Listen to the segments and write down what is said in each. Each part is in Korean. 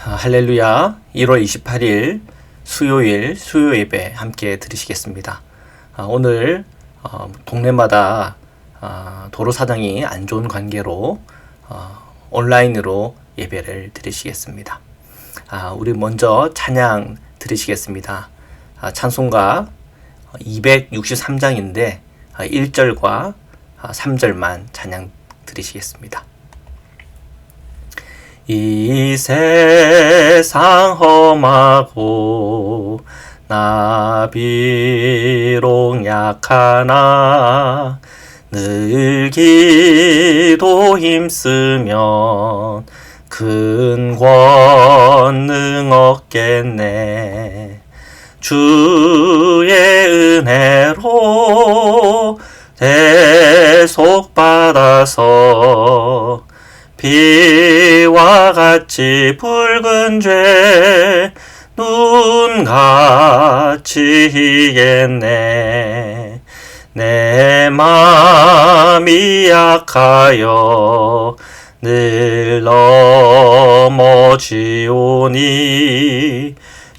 할렐루야. 1월 28일 수요일 수요 예배 함께 드리시겠습니다. 오늘 동네마다 도로 사정이 안 좋은 관계로 온라인으로 예배를 드리시겠습니다. 우리 먼저 찬양 드리시겠습니다. 찬송가 263장인데 1절과 3절만 찬양 드리시겠습니다. 이 세상 험하고 나 비록 약하나 늘 기도 힘쓰면 큰 권능 얻겠네. 주의 은혜로 대속받아서 비와 같이 붉은 죄 눈같이 희겠네. 내 맘이 약하여 늘 넘어지오니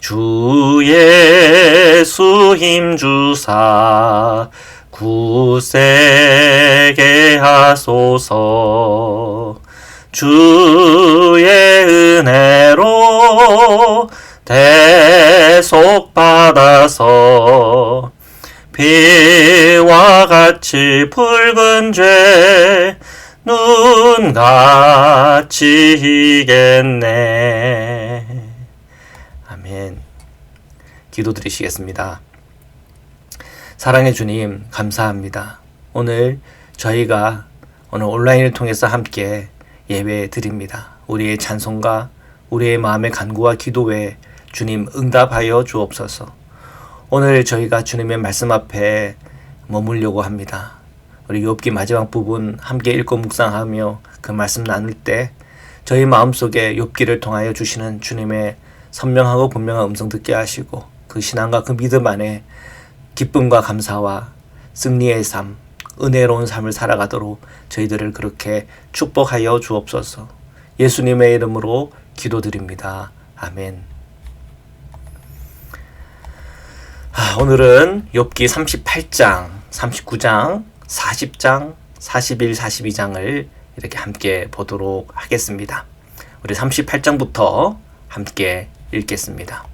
주 예수 힘주사 굳세게 하소서. 주의 은혜로 대속받아서 비와 같이 붉은 죄 눈같이 희겠네. 아멘. 기도드리시겠습니다. 사랑의 주님, 감사합니다. 오늘 저희가 오늘 온라인을 통해서 함께 예배 드립니다. 우리의 찬송가, 우리의 마음의 간구와 기도에 주님 응답하여 주옵소서. 오늘 저희가 주님의 말씀 앞에 머물려고 합니다. 우리 욥기 마지막 부분 함께 읽고 묵상하며 그 말씀 나눌 때 저희 마음속에 욥기를 통하여 주시는 주님의 선명하고 분명한 음성 듣게 하시고 그 신앙과 그 믿음 안에 기쁨과 감사와 승리의 삶, 은혜로운 삶을 살아가도록 저희들을 그렇게 축복하여 주옵소서. 예수님의 이름으로 기도드립니다. 아멘. 오늘은 욥기 38장, 39장, 40장, 41, 42장을 이렇게 함께 보도록 하겠습니다. 우리 38장부터 함께 읽겠습니다.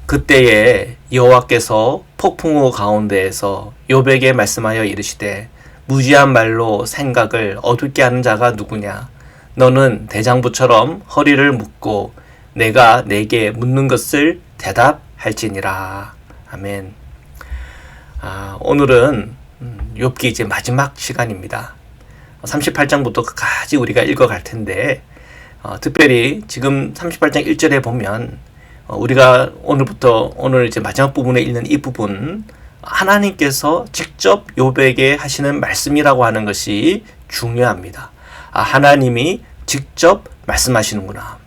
그때에 여호와께서 폭풍우 가운데에서 욥에게 말씀하여 이르시되 무지한 말로 생각을 어둡게 하는 자가 누구냐? 너는 대장부처럼 허리를 묶고 내가 내게 묻는 것을 대답할지니라. 아멘. 오늘은 욥기 이제 마지막 시간입니다. 38장부터 끝까지 우리가 읽어갈 텐데 특별히 지금 38장 1절에 보면 우리가 오늘 이제 마지막 부분에 읽는 이 부분, 하나님께서 직접 욥에게 하시는 말씀이라고 하는 것이 중요합니다. 하나님이 직접 말씀하시는구나.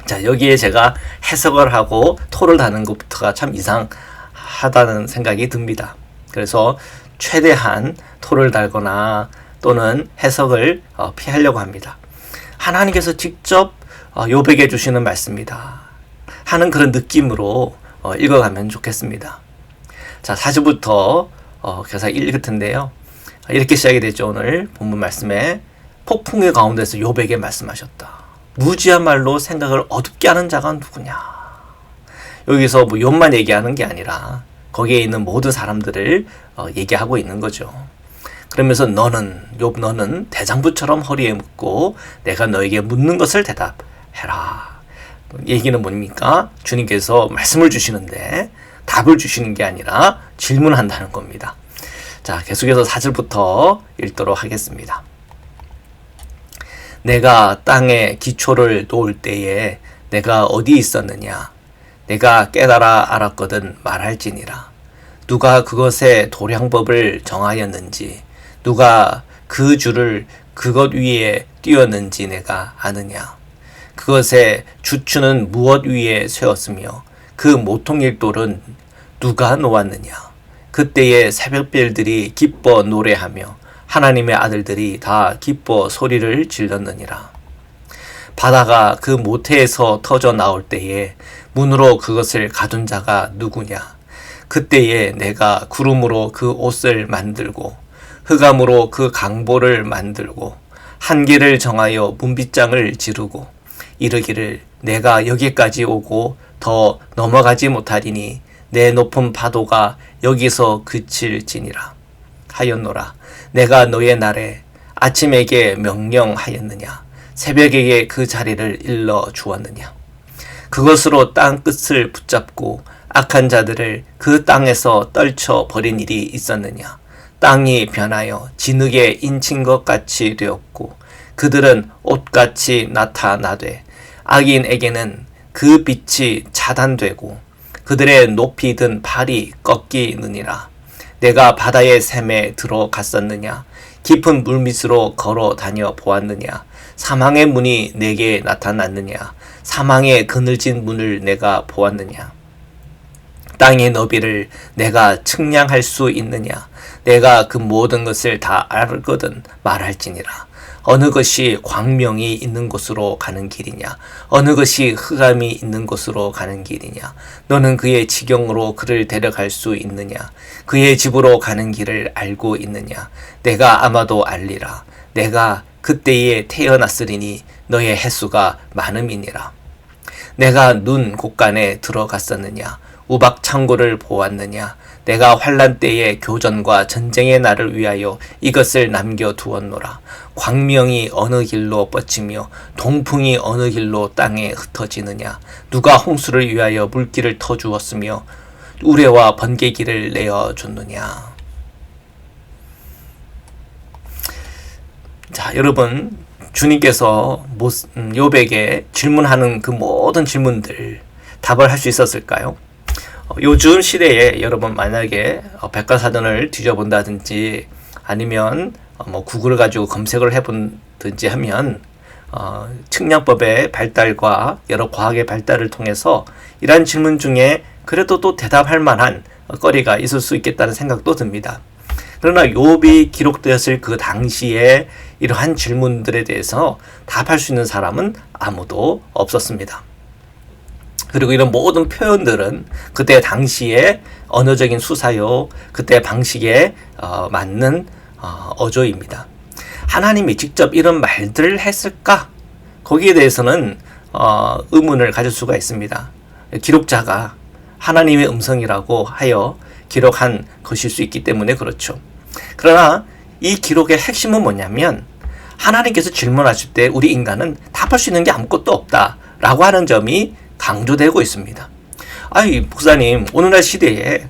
자, 여기에 제가 해석을 하고 토를 다는 것부터가 참 이상하다는 생각이 듭니다. 그래서 최대한 토를 달거나 또는 해석을 피하려고 합니다. 하나님께서 직접 욥에게 주시는 말씀이다 하는 그런 느낌으로 읽어가면 좋겠습니다. 자, 4절부터 계속 읽을 텐데요. 이렇게 시작이 되죠. 오늘 본문 말씀에 폭풍의 가운데서 욥에게 말씀하셨다. 무지한 말로 생각을 어둡게 하는 자가 누구냐. 여기서 뭐 욥만 얘기하는 게 아니라 거기에 있는 모든 사람들을 얘기하고 있는 거죠. 그러면서 욥 너는 대장부처럼 허리에 묶고 내가 너에게 묻는 것을 대답해라. 얘기는 뭡니까? 주님께서 말씀을 주시는데 답을 주시는 게 아니라 질문한다는 겁니다. 자, 계속해서 4절부터 읽도록 하겠습니다. 내가 땅에 기초를 놓을 때에 내가 어디 있었느냐? 내가 깨달아 알았거든 말할지니라. 누가 그것의 도량법을 정하였는지, 누가 그 줄을 그것 위에 띄웠는지 내가 아느냐? 그것의 주추는 무엇 위에 세웠으며 그 모퉁이돌은 누가 놓았느냐? 그때의 새벽별들이 기뻐 노래하며 하나님의 아들들이 다 기뻐 소리를 질렀느니라. 바다가 그 모태에서 터져 나올 때에 문으로 그것을 가둔 자가 누구냐? 그때에 내가 구름으로 그 옷을 만들고 흑암으로 그 강보를 만들고 한계를 정하여 문빗장을 지르고 이르기를 내가 여기까지 오고 더 넘어가지 못하리니 내 높은 파도가 여기서 그칠지니라 하였노라. 내가 너의 날에 아침에게 명령하였느냐? 새벽에게 그 자리를 일러 주었느냐? 그것으로 땅 끝을 붙잡고 악한 자들을 그 땅에서 떨쳐 버린 일이 있었느냐? 땅이 변하여 진흙에 인친 것 같이 되었고 그들은 옷같이 나타나되 악인에게는 그 빛이 차단되고 그들의 높이 든 팔이 꺾이느니라. 내가 바다의 샘에 들어갔었느냐? 깊은 물밑으로 걸어 다녀 보았느냐? 사망의 문이 내게 나타났느냐? 사망의 그늘진 문을 내가 보았느냐? 땅의 너비를 내가 측량할 수 있느냐? 내가 그 모든 것을 다 알거든 말할지니라. 어느 것이 광명이 있는 곳으로 가는 길이냐? 어느 것이 흑암이 있는 곳으로 가는 길이냐? 너는 그의 지경으로 그를 데려갈 수 있느냐? 그의 집으로 가는 길을 알고 있느냐? 내가 아마도 알리라. 내가 그때에 태어났으리니 너의 횟수가 많음이니라. 내가 눈 곳간에 들어갔었느냐? 우박 창고를 보았느냐? 내가 환난 때의 교전과 전쟁의 날을 위하여 이것을 남겨두었노라. 광명이 어느 길로 뻗치며 동풍이 어느 길로 땅에 흩어지느냐? 누가 홍수를 위하여 물길을 터주었으며 우레와 번개길을 내어줬느냐? 자, 여러분, 주님께서 욥에게 질문하는 그 모든 질문들 답을 할 수 있었을까요? 요즘 시대에 여러분 만약에 백과사전을 뒤져본다든지 아니면 구글을 가지고 검색을 해본든지 하면 측량법의 발달과 여러 과학의 발달을 통해서 이러한 질문 중에 그래도 또 대답할 만한 거리가 있을 수 있겠다는 생각도 듭니다. 그러나 욥이 기록되었을 그 당시에 이러한 질문들에 대해서 답할 수 있는 사람은 아무도 없었습니다. 그리고 이런 모든 표현들은 그때 당시의 언어적인 수사요, 그때 방식에 맞는 어조입니다. 하나님이 직접 이런 말들을 했을까? 거기에 대해서는 의문을 가질 수가 있습니다. 기록자가 하나님의 음성이라고 하여 기록한 것일 수 있기 때문에 그렇죠. 그러나 이 기록의 핵심은 뭐냐면 하나님께서 질문하실 때 우리 인간은 답할 수 있는 게 아무것도 없다라고 하는 점이 강조되고 있습니다. 아이, 목사님, 오늘날 시대에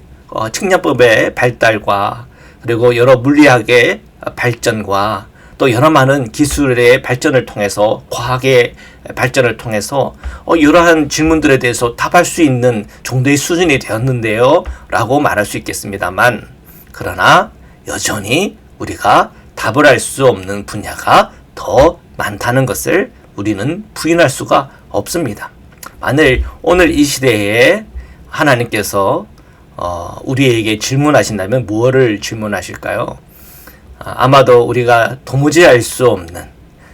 측량법의 발달과 그리고 여러 물리학의 발전과 또 여러 많은 기술의 발전을 통해서 과학의 발전을 통해서 이러한 질문들에 대해서 답할 수 있는 정도의 수준이 되었는데요 라고 말할 수 있겠습니다만, 그러나 여전히 우리가 답을 할 수 없는 분야가 더 많다는 것을 우리는 부인할 수가 없습니다. 만일 오늘 이 시대에 하나님께서 우리에게 질문하신다면 무엇을 질문하실까요? 아마도 우리가 도무지 알 수 없는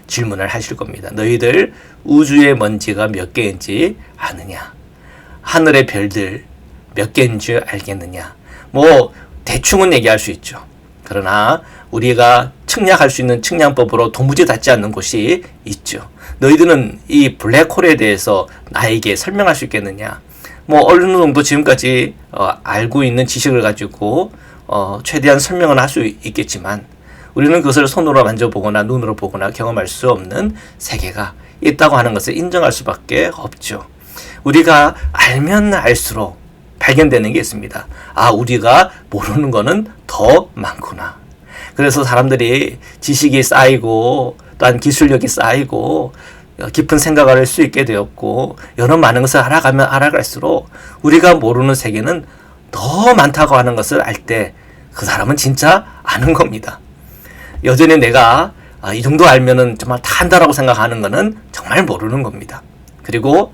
질문을 하실 겁니다. 너희들 우주의 먼지가 몇 개인지 아느냐? 하늘의 별들 몇 개인 줄 알겠느냐? 대충은 얘기할 수 있죠. 그러나 우리가 측량할 수 있는 측량법으로 도무지 닿지 않는 곳이 있죠. 너희들은 이 블랙홀에 대해서 나에게 설명할 수 있겠느냐? 어느 정도 지금까지 알고 있는 지식을 가지고 최대한 설명은 할 수 있겠지만 우리는 그것을 손으로 만져보거나 눈으로 보거나 경험할 수 없는 세계가 있다고 하는 것을 인정할 수밖에 없죠. 우리가 알면 알수록 발견되는 게 있습니다. 우리가 모르는 거는 더 많구나. 그래서 사람들이 지식이 쌓이고 또한 기술력이 쌓이고 깊은 생각을 할 수 있게 되었고 여러 많은 것을 알아가면 알아갈수록 우리가 모르는 세계는 더 많다고 하는 것을 알 때 그 사람은 진짜 아는 겁니다. 여전히 내가 이 정도 알면은 정말 다 안다라고 생각하는 것은 정말 모르는 겁니다. 그리고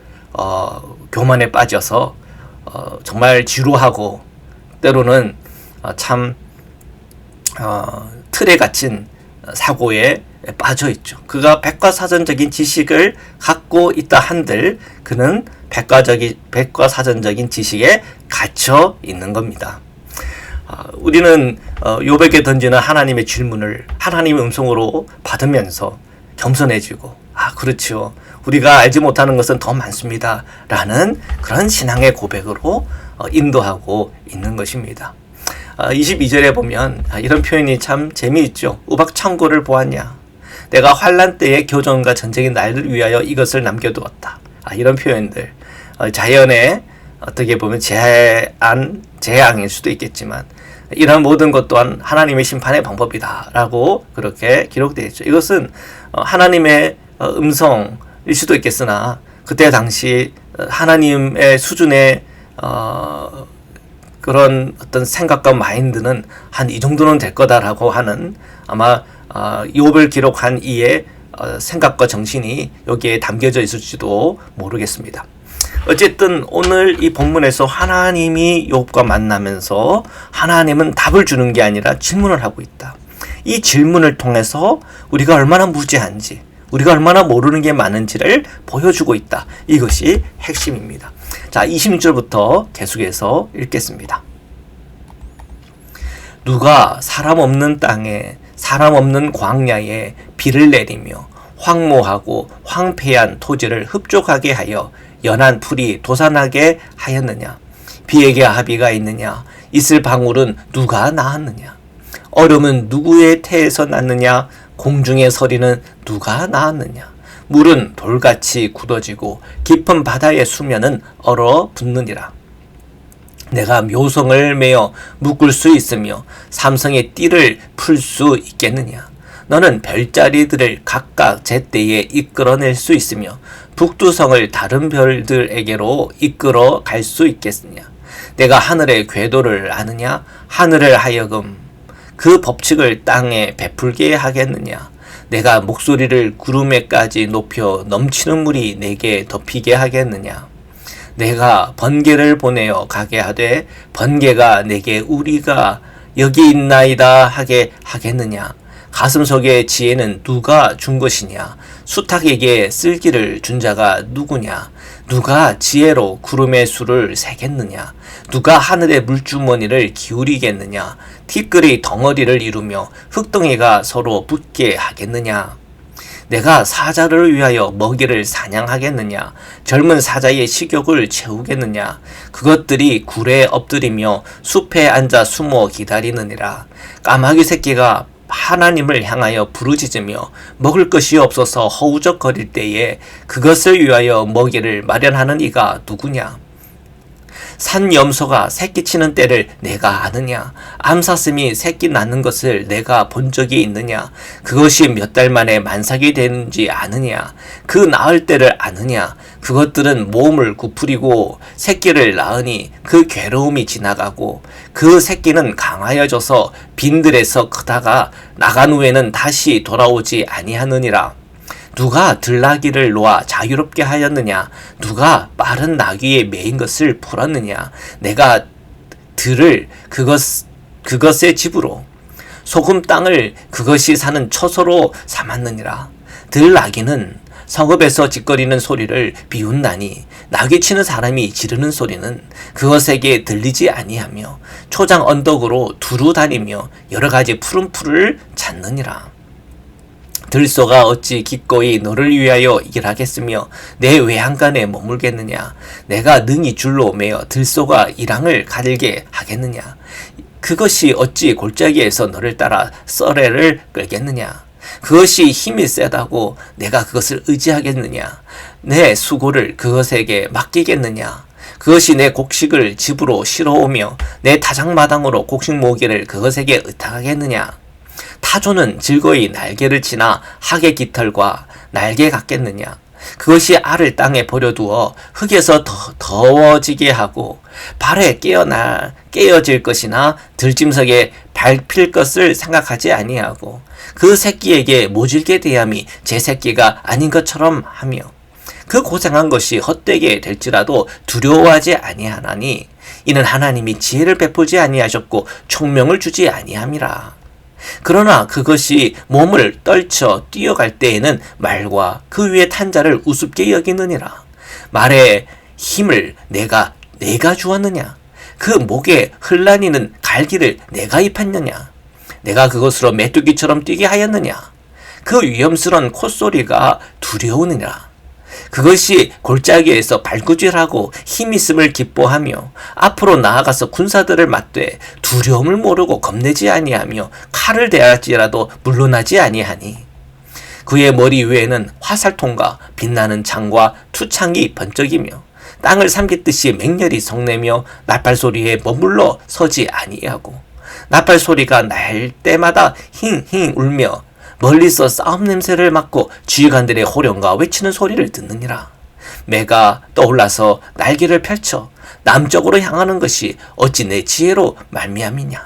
교만에 빠져서 정말 지루하고 때로는 참 틀에 갇힌 사고에 빠져 있죠. 그가 백과사전적인 지식을 갖고 있다 한들 그는 백과사전적인 지식에 갇혀 있는 겁니다. 우리는 욥에게 던지는 하나님의 질문을 하나님의 음성으로 받으면서 겸손해지고 그렇죠. 우리가 알지 못하는 것은 더 많습니다. 라는 그런 신앙의 고백으로 인도하고 있는 것입니다. 22절에 보면 이런 표현이 참 재미있죠. 우박창고를 보았냐. 내가 환난 때에 교전과 전쟁이 나를 위하여 이것을 남겨두었다. 이런 표현들. 자연의 어떻게 보면 재앙일 수도 있겠지만 이런 모든 것 또한 하나님의 심판의 방법이다 라고 그렇게 기록되어 있죠. 이것은 하나님의 음성일 수도 있겠으나 그때 당시 하나님의 수준의 그런 어떤 생각과 마인드는 한 이 정도는 될 거다라고 하는 아마 욥을 기록한 이의 생각과 정신이 여기에 담겨져 있을지도 모르겠습니다. 어쨌든 오늘 이 본문에서 하나님이 욥과 만나면서 하나님은 답을 주는 게 아니라 질문을 하고 있다. 이 질문을 통해서 우리가 얼마나 무지한지, 우리가 얼마나 모르는 게 많은지를 보여주고 있다. 이것이 핵심입니다. 자, 26절부터 계속해서 읽겠습니다. 누가 사람 없는 땅에, 사람 없는 광야에 비를 내리며 황무하고 황폐한 토지를 흡족하게 하여 연한 풀이 도산하게 하였느냐? 비에게 합의가 있느냐? 이슬 방울은 누가 낳았느냐? 얼음은 누구의 태에서 났느냐? 공중의 서리는 누가 낳았느냐? 물은 돌같이 굳어지고 깊은 바다의 수면은 얼어붙느니라. 내가 묘성을 메어 묶을 수 있으며 삼성의 띠를 풀 수 있겠느냐? 너는 별자리들을 각각 제때에 이끌어낼 수 있으며 북두성을 다른 별들에게로 이끌어 갈 수 있겠느냐? 내가 하늘의 궤도를 아느냐? 하늘을 하여금 그 법칙을 땅에 베풀게 하겠느냐? 내가 목소리를 구름에까지 높여 넘치는 물이 내게 덮이게 하겠느냐? 내가 번개를 보내어 가게 하되 번개가 내게 우리가 여기 있나이다 하게 하겠느냐? 가슴속의 지혜는 누가 준 것이냐? 수탉에게 쓸기를 준 자가 누구냐? 누가 지혜로 구름의 수를 세겠느냐? 누가 하늘의 물주머니를 기울이겠느냐? 티끌이 덩어리를 이루며 흙덩이가 서로 붙게 하겠느냐? 내가 사자를 위하여 먹이를 사냥하겠느냐? 젊은 사자의 식욕을 채우겠느냐? 그것들이 굴에 엎드리며 숲에 앉아 숨어 기다리느니라. 까마귀 새끼가 하나님을 향하여 부르짖으며 먹을 것이 없어서 허우적거릴 때에 그것을 위하여 먹이를 마련하는 이가 누구냐? 산 염소가 새끼 치는 때를 내가 아느냐? 암사슴이 새끼 낳는 것을 내가 본 적이 있느냐? 그것이 몇 달 만에 만삭이 되는지 아느냐? 그 낳을 때를 아느냐? 그것들은 몸을 구부리고 새끼를 낳으니 그 괴로움이 지나가고 그 새끼는 강하여져서 빈들에서 크다가 나간 후에는 다시 돌아오지 아니하느니라. 누가 들나귀를 놓아 자유롭게 하였느냐? 누가 빠른 나귀에 매인 것을 풀었느냐? 내가 들을 그것의 집으로 소금 땅을 그것이 사는 처소로 삼았느니라. 들나귀는 성읍에서 짓거리는 소리를 비웃나니 나귀치는 사람이 지르는 소리는 그것에게 들리지 아니하며 초장 언덕으로 두루 다니며 여러 가지 푸른 풀을 찾느니라. 들소가 어찌 기꺼이 너를 위하여 일하겠으며 내 외양간에 머물겠느냐? 내가 능히 줄로 매어 들소가 이랑을 가들게 하겠느냐? 그것이 어찌 골짜기에서 너를 따라 썰애를 끌겠느냐? 그것이 힘이 세다고 내가 그것을 의지하겠느냐? 내 수고를 그것에게 맡기겠느냐? 그것이 내 곡식을 집으로 실어오며 내 타작마당으로 곡식 모기를 그것에게 의탁하겠느냐? 타조는 즐거이 날개를 치나 학의 깃털과 날개 같겠느냐? 그것이 알을 땅에 버려두어 흙에서 더워지게 하고 발에 깨어질 것이나 들짐석에 밟힐 것을 생각하지 아니하고 그 새끼에게 모질게 대함이 제 새끼가 아닌 것처럼 하며 그 고생한 것이 헛되게 될지라도 두려워하지 아니하나니 이는 하나님이 지혜를 베풀지 아니하셨고 총명을 주지 아니함이라. 그러나 그것이 몸을 떨쳐 뛰어갈 때에는 말과 그 위에 탄 자를 우습게 여기느니라. 말의 힘을 내가 주었느냐? 그 목에 흘라니는 갈기를 내가 입혔느냐? 내가 그것으로 메뚜기처럼 뛰게 하였느냐? 그 위험스러운 콧소리가 두려우느냐? 그것이 골짜기에서 발구질하고 힘있음을 기뻐하며 앞으로 나아가서 군사들을 맞되 두려움을 모르고 겁내지 아니하며 칼을 대할지라도 물러나지 아니하니 그의 머리 위에는 화살통과 빛나는 창과 투창이 번쩍이며 땅을 삼키듯이 맹렬히 성내며 나팔 소리에 머물러 서지 아니하고 나팔 소리가 날 때마다 힝힝 울며 멀리서 싸움 냄새를 맡고 지휘관들의 호령과 외치는 소리를 듣느니라. 매가 떠올라서 날개를 펼쳐 남쪽으로 향하는 것이 어찌 내 지혜로 말미암이냐.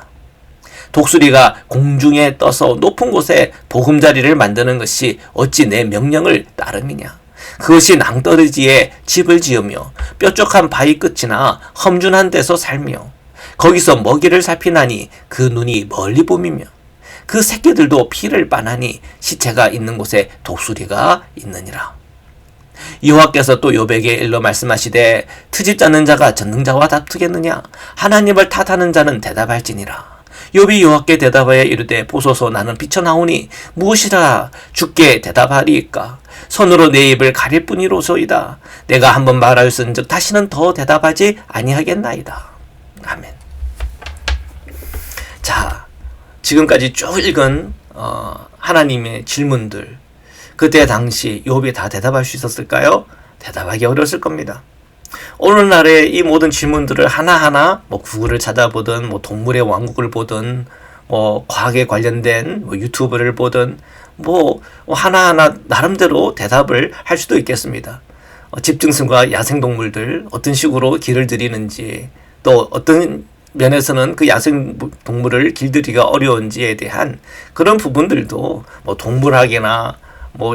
독수리가 공중에 떠서 높은 곳에 보금자리를 만드는 것이 어찌 내 명령을 따름이냐. 그것이 낭떠러지에 집을 지으며 뾰족한 바위 끝이나 험준한 데서 살며 거기서 먹이를 살피나니 그 눈이 멀리 봄이며 그 새끼들도 피를 빠나니 시체가 있는 곳에 독수리가 있느니라. 여호와께서 또 욥에게 일러 말씀하시되 트집 잡는 자가 전능자와 다투겠느냐? 하나님을 탓하는 자는 대답할지니라. 욥이 여호와께 대답하여 이르되 보소서 나는 비천하오니 무엇이라 주께 대답하리이까? 손으로 내 입을 가릴 뿐이로소이다. 내가 한번 말하였은즉 다시는 더 대답하지 아니하겠나이다. 아멘. 자, 지금까지 쭉 읽은 하나님의 질문들, 그때 당시 욥이 다 대답할 수 있었을까요? 대답하기 어려웠을 겁니다. 오늘날의 이 모든 질문들을 하나하나 구글을 찾아보든 동물의 왕국을 보든 과학에 관련된 유튜브를 보든 하나하나 나름대로 대답을 할 수도 있겠습니다. 집중성과 야생동물들 어떤 식으로 길을 들이는지, 또 어떤 면에서는 그 야생동물을 길들이기가 어려운지에 대한 그런 부분들도 동물학이나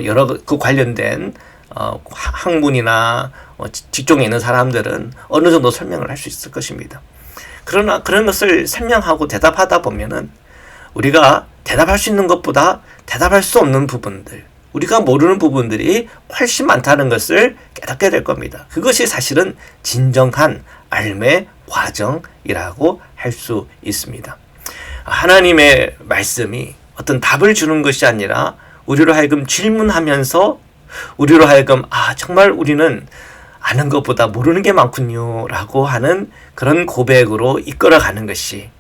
여러 그 관련된 학문이나 직종에 있는 사람들은 어느 정도 설명을 할 수 있을 것입니다. 그러나 그런 것을 설명하고 대답하다 보면은 우리가 대답할 수 있는 것보다 대답할 수 없는 부분들, 우리가 모르는 부분들이 훨씬 많다는 것을 깨닫게 될 겁니다. 그것이 사실은 진정한 삶의 과정이라고 할 수 있습니다. 하나님의 말씀이 어떤 답을 주는 것이 아니라 우리로 하여금 질문하면서 우리로 하여금 정말 우리는 아는 것보다 모르는 게 많군요 라고 하는 그런 고백으로 이끌어가는 것이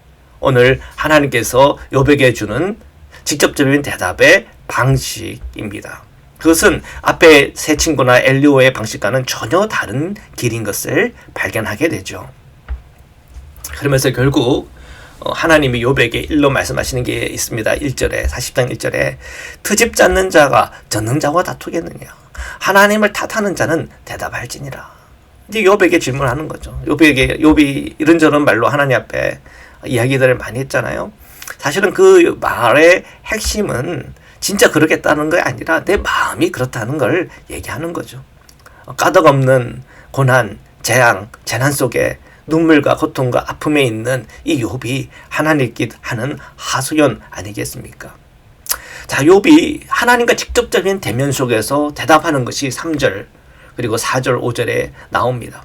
오늘 하나님께서 욥에게 주는 직접적인 대답의 방식입니다. 그것은 앞에 세 친구나 엘리오의 방식과는 전혀 다른 길인 것을 발견하게 되죠. 그러면서 결국 하나님이 욥에게 일러 말씀하시는 게 있습니다. 1절에 40장 1절에 트집 잡는 자가 전능자와 다투겠느냐? 하나님을 탓하는 자는 대답할지니라. 이제 욥에게 질문하는 거죠. 욥이 이런저런 말로 하나님 앞에 이야기들을 많이 했잖아요. 사실은 그 말의 핵심은 진짜 그러겠다는 게 아니라 내 마음이 그렇다는 걸 얘기하는 거죠. 까닭없는 고난, 재앙, 재난 속에 눈물과 고통과 아픔에 있는 이 욥이 하나님께 하는 하소연 아니겠습니까? 자, 욥이 하나님과 직접적인 대면 속에서 대답하는 것이 3절 그리고 4절 5절에 나옵니다.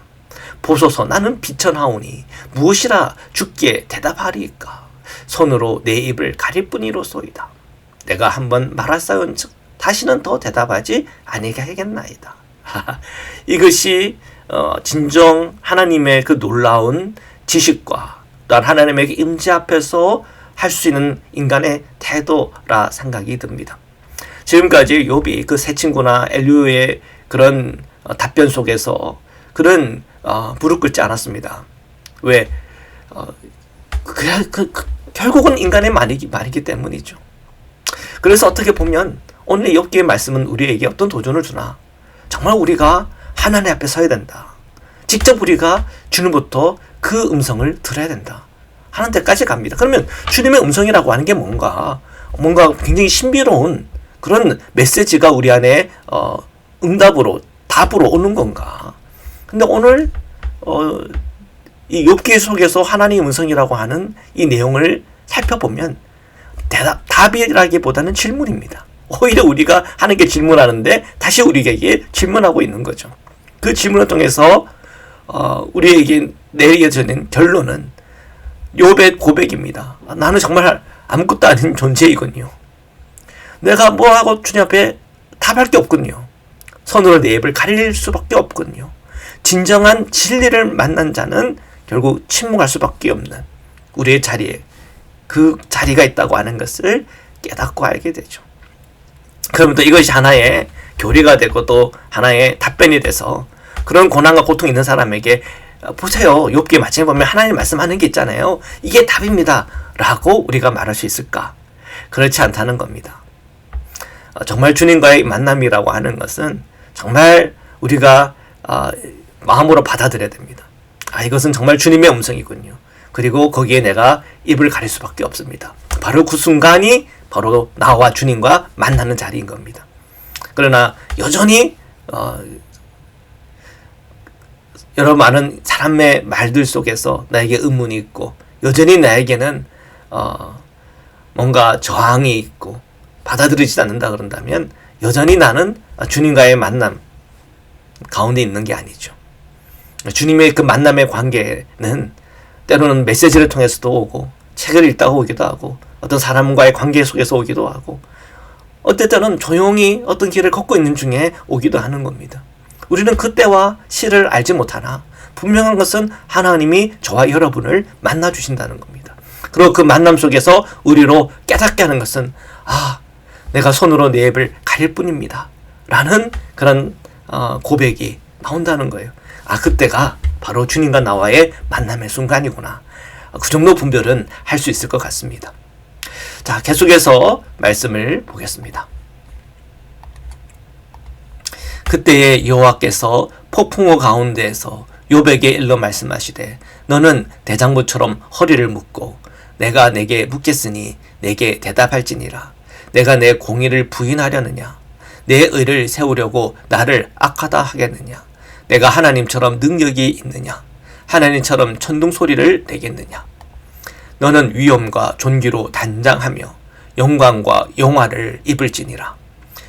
보소서 나는 비천하오니 무엇이라 주께 대답하리이까? 손으로 내 입을 가릴 뿐이로소이다. 내가 한번 말하사온즉 다시는 더 대답하지 아니하겠나이다. 이것이 진정 하나님의 그 놀라운 지식과 또한 하나님의 임재 앞에서 할 수 있는 인간의 태도라 생각이 듭니다. 지금까지 욥이 그 세 친구나 엘리오의 그런 답변 속에서 그런 무릎 꿇지 않았습니다. 왜? 결국은 인간의 말이기 때문이죠. 그래서 어떻게 보면 오늘 욥기의 말씀은 우리에게 어떤 도전을 주나? 정말 우리가 하나님 앞에 서야 된다. 직접 우리가 주님부터 그 음성을 들어야 된다 하는 데까지 갑니다. 그러면 주님의 음성이라고 하는 게 뭔가 굉장히 신비로운 그런 메시지가 우리 안에 응답으로 답으로 오는 건가? 근데 오늘 이 욥기 속에서 하나님의 음성이라고 하는 이 내용을 살펴보면 답이라기보다는 질문입니다. 오히려 우리가 하는 게 질문하는데 다시 우리에게 질문하고 있는 거죠. 그 질문을 통해서 우리에게 내려지는 결론은 욥의 고백입니다. 나는 정말 아무것도 아닌 존재이군요. 내가 뭐하고 주님 앞에 답할 게 없군요. 손으로 내 입을 가릴 수밖에 없군요. 진정한 진리를 만난 자는 결국 침묵할 수밖에 없는 우리의 자리에 그 자리가 있다고 하는 것을 깨닫고 알게 되죠. 그러면 또 이것이 하나의 교리가 되고 또 하나의 답변이 돼서 그런 고난과 고통이 있는 사람에게 보세요. 욥기 마침에 보면 하나님 말씀하는 게 있잖아요. 이게 답입니다. 라고 우리가 말할 수 있을까? 그렇지 않다는 겁니다. 정말 주님과의 만남이라고 하는 것은 정말 우리가 마음으로 받아들여야 됩니다. 이것은 정말 주님의 음성이군요. 그리고 거기에 내가 입을 가릴 수밖에 없습니다. 바로 그 순간이 바로 나와 주님과 만나는 자리인 겁니다. 그러나 여전히 여러 많은 사람의 말들 속에서 나에게 의문이 있고 여전히 나에게는 뭔가 저항이 있고 받아들이지 않는다 그런다면 여전히 나는 주님과의 만남 가운데 있는 게 아니죠. 주님의 그 만남의 관계는 때로는 메시지를 통해서도 오고 책을 읽다가 오기도 하고 어떤 사람과의 관계 속에서 오기도 하고 어떨 때는 조용히 어떤 길을 걷고 있는 중에 오기도 하는 겁니다. 우리는 그때와 시를 알지 못하나 분명한 것은 하나님이 저와 여러분을 만나주신다는 겁니다. 그리고 그 만남 속에서 우리로 깨닫게 하는 것은 내가 손으로 내 입을 가릴 뿐입니다. 라는 그런 고백이 나온다는 거예요. 그때가 바로 주님과 나와의 만남의 순간이구나. 그 정도 분별은 할 수 있을 것 같습니다. 자, 계속해서 말씀을 보겠습니다. 그때에 여호와께서 폭풍우 가운데에서 욥에게 일러 말씀하시되 너는 대장부처럼 허리를 묶고 내가 내게 묻겠으니 내게 대답할지니라. 내가 내 공의를 부인하려느냐? 내 의를 세우려고 나를 악하다 하겠느냐? 내가 하나님처럼 능력이 있느냐? 하나님처럼 천둥 소리를 내겠느냐? 너는 위엄과 존귀로 단장하며 영광과 영화를 입을지니라.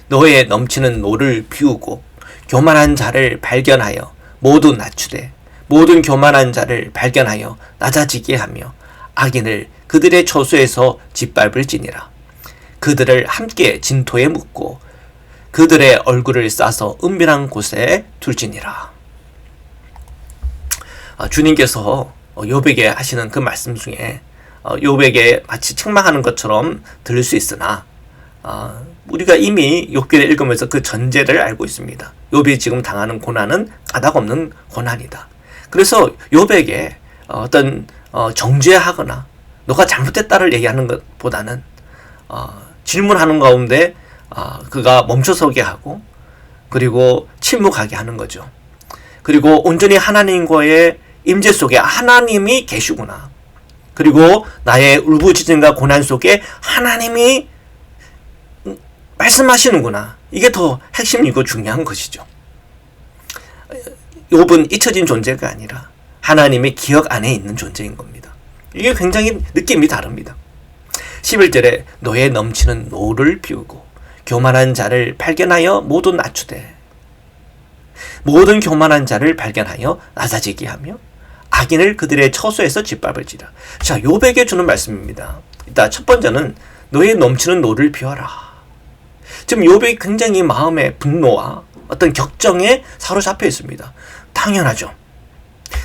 너의 넘치는 노를 비우고 교만한 자를 발견하여 모두 낮추되 모든 교만한 자를 발견하여 낮아지게 하며 악인을 그들의 처소에서 짓밟을지니라. 그들을 함께 진토에 묻고 그들의 얼굴을 싸서 은밀한 곳에 둘지니라. 주님께서 욥에게 하시는 그 말씀 중에 욥에게 마치 책망하는 것처럼 들릴 수 있으나 우리가 이미 욥기를 읽으면서 그 전제를 알고 있습니다. 욥이 지금 당하는 고난은 까닭없는 고난이다. 그래서 욥에게 어떤 정죄하거나 너가 잘못했다를 얘기하는 것보다는 질문하는 가운데 그가 멈춰서게 하고 그리고 침묵하게 하는 거죠. 그리고 온전히 하나님과의 임재 속에 하나님이 계시구나. 그리고 나의 울부짖음과 고난 속에 하나님이 말씀하시는구나. 이게 더 핵심이고 중요한 것이죠. 욥은 잊혀진 존재가 아니라 하나님의 기억 안에 있는 존재인 겁니다. 이게 굉장히 느낌이 다릅니다. 11절에 너의 넘치는 노를 비우고 교만한 자를 발견하여 모두 낮추되 모든 교만한 자를 발견하여 낮아지게 하며 악인을 그들의 처소에서 짓밟을지라. 자, 욥에게 주는 말씀입니다. 일단 첫 번째는 너의 넘치는 노를 비워라. 지금 욥이 굉장히 마음의 분노와 어떤 격정에 사로잡혀 있습니다. 당연하죠.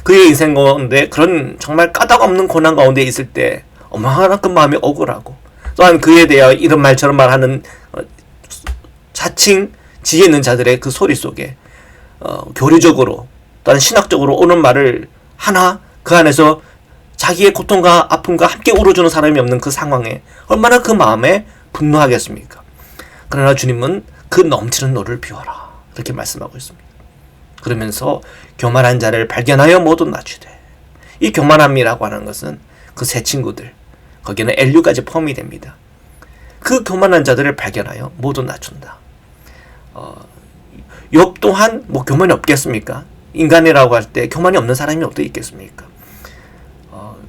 그의 인생 가운데 그런 정말 까닭없는 고난 가운데 있을 때 어마어마한 그 마음이 억울하고 또한 그에 대하여 이런 말 저런 말 하는 자칭 지혜 있는 자들의 그 소리 속에 교리적으로 또한 신학적으로 오는 말을 하나 그 안에서 자기의 고통과 아픔과 함께 울어주는 사람이 없는 그 상황에 얼마나 그 마음에 분노하겠습니까? 그러나 주님은 그 넘치는 노를 비워라 이렇게 말씀하고 있습니다. 그러면서 교만한 자를 발견하여 모두 낮추되, 이 교만함이라고 하는 것은 그 세 친구들, 거기는 엘류까지 포함이 됩니다. 그 교만한 자들을 발견하여 모두 낮춘다. 욥 또한 뭐 교만이 없겠습니까? 인간이라고 할 때 교만이 없는 사람이 어디 있겠습니까?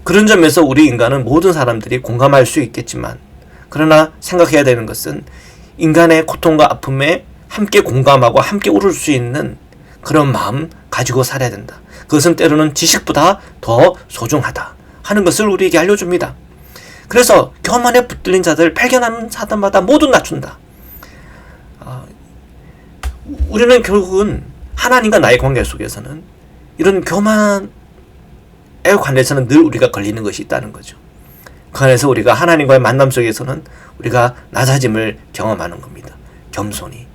그런 점에서 우리 인간은 모든 사람들이 공감할 수 있겠지만 그러나 생각해야 되는 것은 인간의 고통과 아픔에 함께 공감하고 함께 울을 수 있는 그런 마음 가지고 살아야 된다. 그것은 때로는 지식보다 더 소중하다 하는 것을 우리에게 알려줍니다. 그래서 교만에 붙들린 자들 발견하는 사람마다 모두 낮춘다. 우리는 결국은 하나님과 나의 관계 속에서는 이런 교만에 관해서는 늘 우리가 걸리는 것이 있다는 거죠. 그 안에서 우리가 하나님과의 만남 속에서는 우리가 낮아짐을 경험하는 겁니다. 겸손히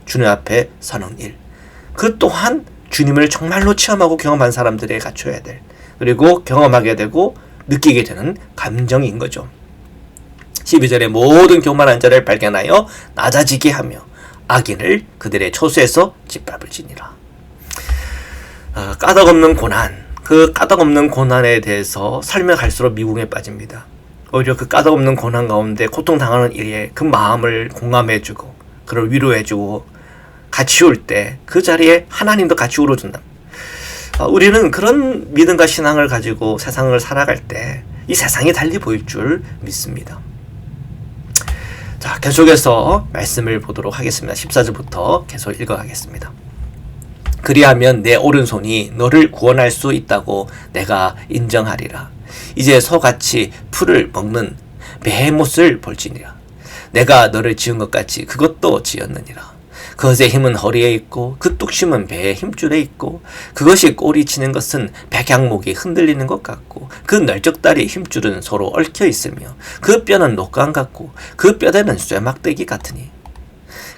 주님 앞에 서는 일. 그 또한 주님을 정말로 체험하고 경험한 사람들에 갖춰야 될, 그리고 경험하게 되고 느끼게 되는 감정인 거죠. 12절에 모든 교만한 자를 발견하여 낮아지게 하며 악인을 그들의 처소에서 짓밟을지니라. 까닭없는 고난, 그 까닭없는 고난에 대해서 설명할수록 미궁에 빠집니다. 오히려 그 까닭없는 고난 가운데 고통당하는 일에 그 마음을 공감해주고 그를 위로해주고 같이 울 때 그 자리에 하나님도 같이 울어준다. 우리는 그런 믿음과 신앙을 가지고 세상을 살아갈 때 이 세상이 달리 보일 줄 믿습니다. 자, 계속해서 말씀을 보도록 하겠습니다. 14절부터 계속 읽어가겠습니다. 그리하면 내 오른손이 너를 구원할 수 있다고 내가 인정하리라. 이제 소같이 풀을 먹는 베헤못을 볼지니라. 내가 너를 지은 것 같이 그것도 지었느니라. 그것의 힘은 허리에 있고 그 뚝심은 배의 힘줄에 있고 그것이 꼬리 치는 것은 백향목이 흔들리는 것 같고 그 널쩍다리 힘줄은 서로 얽혀 있으며 그 뼈는 녹강 같고 그 뼈대는 쇠막대기 같으니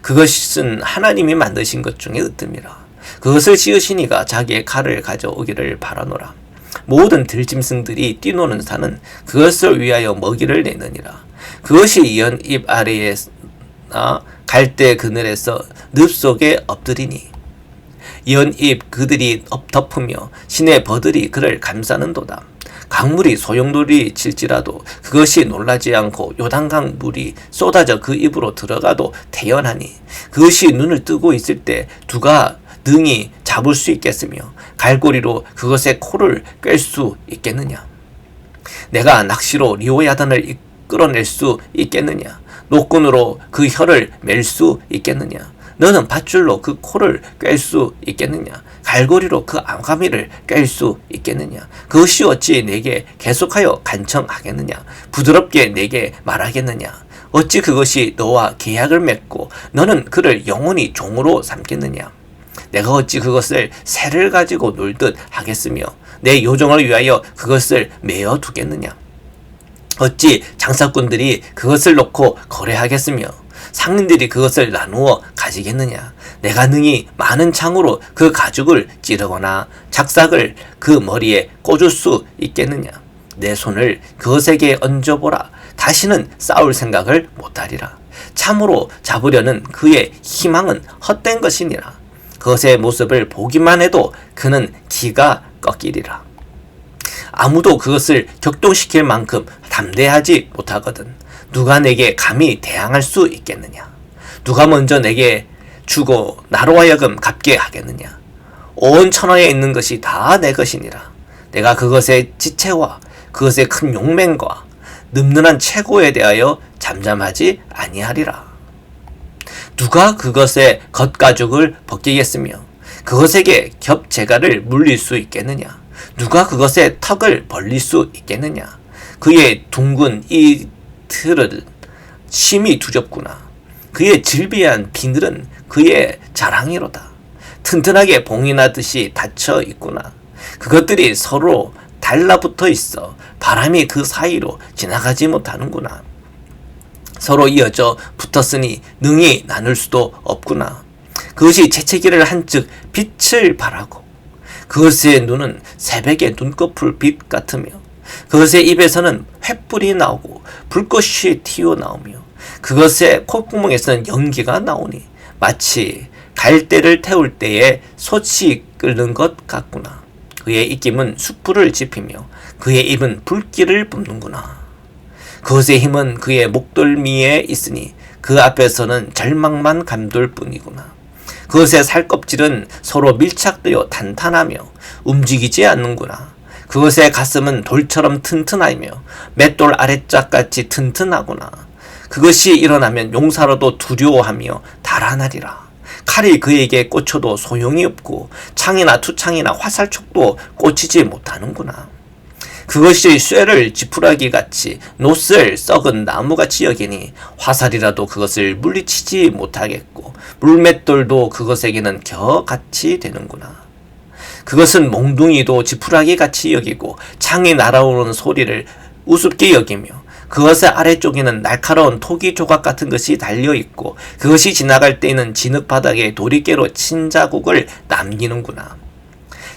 그것은 하나님이 만드신 것 중에 으뜸이라. 그것을 지으시니가 자기의 칼을 가져오기를 바라노라. 모든 들짐승들이 뛰노는 산은 그것을 위하여 먹이를 내느니라. 그것이 연잎 아래에 갈대 그늘에서 늪 속에 엎드리니 연잎 그들이 덮으며 시내 버들이 그를 감싸는도다. 강물이 소용돌이 칠지라도 그것이 놀라지 않고 요단강 물이 쏟아져 그 입으로 들어가도 태연하니 그것이 눈을 뜨고 있을 때 누가 능히 잡을 수 있겠으며 갈고리로 그것의 코를 꿰 수 있겠느냐. 내가 낚시로 리오야단을 끌어낼 수 있겠느냐. 노끈으로 그 혀를 맬 수 있겠느냐. 너는 밧줄로 그 코를 꿰 수 있겠느냐. 갈고리로 그 암가미를 꿰 수 있겠느냐. 그것이 어찌 내게 계속하여 간청하겠느냐. 부드럽게 내게 말하겠느냐. 어찌 그것이 너와 계약을 맺고 너는 그를 영원히 종으로 삼겠느냐. 내가 어찌 그것을 새를 가지고 놀듯 하겠으며 내 요정을 위하여 그것을 메어 두겠느냐. 어찌 장사꾼들이 그것을 놓고 거래하겠으며 상인들이 그것을 나누어 가지겠느냐. 내가 능히 많은 창으로 그 가죽을 찌르거나 작삭을 그 머리에 꽂을 수 있겠느냐. 내 손을 그것에게 얹어보라. 다시는 싸울 생각을 못하리라. 참으로 잡으려는 그의 희망은 헛된 것이니라. 그것의 모습을 보기만 해도 그는 기가 꺾이리라. 아무도 그것을 격동시킬 만큼 담대하지 못하거든 누가 내게 감히 대항할 수 있겠느냐. 누가 먼저 내게 주고 나로 하여금 갚게 하겠느냐. 온 천하에 있는 것이 다 내 것이니라. 내가 그것의 지체와 그것의 큰 용맹과 늠름한 최고에 대하여 잠잠하지 아니하리라. 누가 그것의 겉가죽을 벗기겠으며 그것에게 겹재갈을 물릴 수 있겠느냐. 누가 그것의 턱을 벌릴 수 있겠느냐. 그의 둥근 이 틀은 심히 두렵구나. 그의 질비한 비늘은 그의 자랑이로다. 튼튼하게 봉이 나듯이 닫혀 있구나. 그것들이 서로 달라붙어 있어 바람이 그 사이로 지나가지 못하는구나. 서로 이어져 붙었으니 능히 나눌 수도 없구나. 그것이 재채기를 한즉 빛을 발하고 그것의 눈은 새벽의 눈꺼풀 빛 같으며 그것의 입에서는 횃불이 나오고 불꽃이 튀어나오며 그것의 콧구멍에서는 연기가 나오니 마치 갈대를 태울 때에 솥이 끓는 것 같구나. 그의 입김은 숯불을 지피며 그의 입은 불길을 뿜는구나. 그것의 힘은 그의 목덜미에 있으니 그 앞에서는 절망만 감돌 뿐이구나. 그것의 살껍질은 서로 밀착되어 탄탄하며 움직이지 않는구나. 그것의 가슴은 돌처럼 튼튼하며 맷돌 아랫짝같이 튼튼하구나. 그것이 일어나면 용사로도 두려워하며 달아나리라. 칼이 그에게 꽂혀도 소용이 없고 창이나 투창이나 화살촉도 꽂히지 못하는구나. 그것이 쇠를 지푸라기같이 노스를 썩은 나무같이 여기니 화살이라도 그것을 물리치지 못하겠고 물맷돌도 그것에게는 겨같이 되는구나. 그것은 몽둥이도 지푸라기같이 여기고 창이 날아오는 소리를 우습게 여기며 그것의 아래쪽에는 날카로운 토기 조각 같은 것이 달려있고 그것이 지나갈 때에는 진흙바닥에 도리깨로 친 자국을 남기는구나.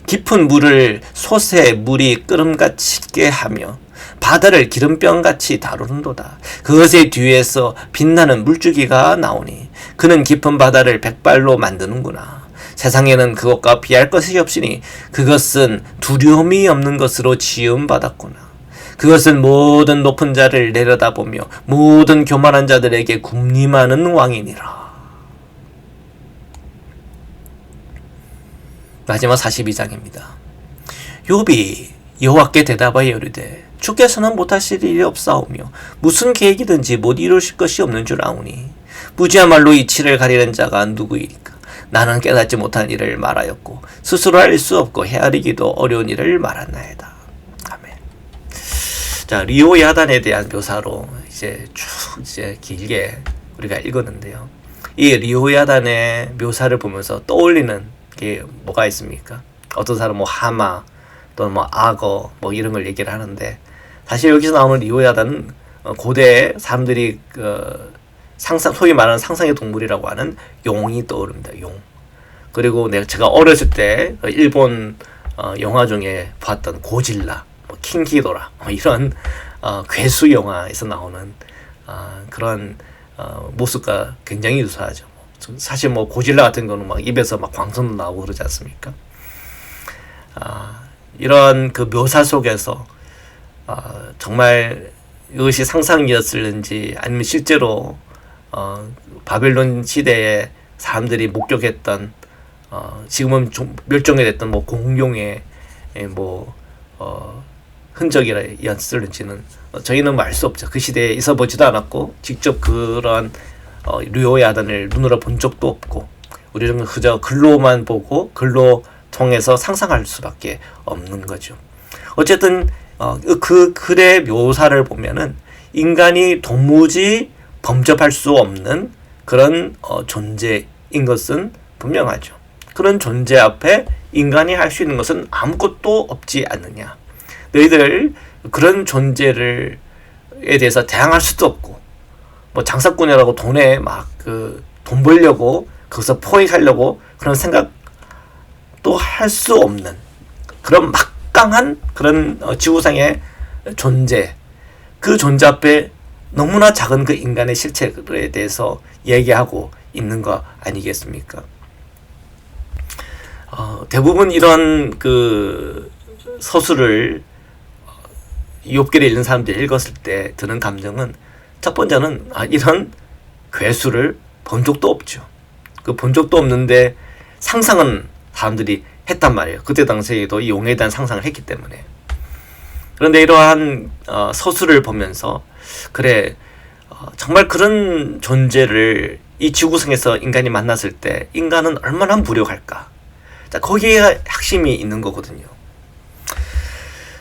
깊은 물을 솥에 물이 끓음같게 하며 바다를 기름병같이 다루는도다. 그것의 뒤에서 빛나는 물줄기가 나오니 그는 깊은 바다를 백발로 만드는구나. 세상에는 그것과 비할 것이 없으니 그것은 두려움이 없는 것으로 지음받았구나. 그것은 모든 높은 자를 내려다보며 모든 교만한 자들에게 군림하는 왕이니라. 마지막 42장입니다. 욥이 여호와께 대답하여 이르되 주께서는 못하실 일이 없사오며 무슨 계획이든지 못 이루실 것이 없는 줄 아오니 무지야말로 이치를 가리는 자가 누구이리까. 나는 깨닫지 못한 일을 말하였고 스스로 알 수 없고 헤아리기도 어려운 일을 말하나이다. 아멘. 자, 리오야단에 대한 묘사로 이제 길게 우리가 읽었는데요. 이 리오야단의 묘사를 보면서 떠올리는 게 뭐가 있습니까? 어떤 사람은 뭐 하마 또는 뭐 악어 뭐 이런 걸 얘기를 하는데 사실 여기서 나오는 리오야단은 고대 사람들이 소위 말하는 상상의 동물이라고 하는 용이 떠오릅니다. 용. 그리고 제가 어렸을 때 일본 영화 중에 봤던 고질라, 뭐 킹기도라 뭐 이런 괴수 영화에서 나오는 그런 모습과 굉장히 유사하죠. 사실 뭐 고질라 같은 거는 막 입에서 막 광선도 나오고 그러지 않습니까? 이런 그 묘사 속에서 정말 이것이 상상이었을는지 아니면 실제로 바벨론 시대에 사람들이 목격했던 지금은 좀 멸종이 됐던 뭐 공룡의 뭐 흔적이었을는지는 저희는 알 수 없죠. 그 시대에 있어 보지도 않았고 직접 그런 리오야단을 눈으로 본 적도 없고 우리는 그저 글로만 보고 글로 통해서 상상할 수밖에 없는 거죠. 어쨌든 그 글의 묘사를 보면은 인간이 도무지 범접할 수 없는 그런 존재인 것은 분명하죠. 그런 존재 앞에 인간이 할 수 있는 것은 아무것도 없지 않느냐. 너희들 그런 존재에 대해서 대항할 수도 없고 뭐 장사꾼이라고 돈에 막 돈 벌려고 거기서 포획하려고 그런 생각도 할 수 없는 그런 막강한 그런 지구상의 존재, 그 존재 앞에 너무나 작은 그 인간의 실체에 대해서 얘기하고 있는 거 아니겠습니까? 대부분 이런 그 서술을 욥기를 읽는 사람들이 읽었을 때 드는 감정은 첫 번째는 이런 괴수를 본 적도 없죠. 그 본 적도 없는데 상상은 사람들이 했단 말이에요. 그때 당시에도 이 용에 대한 상상을 했기 때문에. 그런데 이러한 서술을 보면서 그래 정말 그런 존재를 이 지구상에서 인간이 만났을 때 인간은 얼마나 무력할까. 자, 거기에 핵심이 있는 거거든요.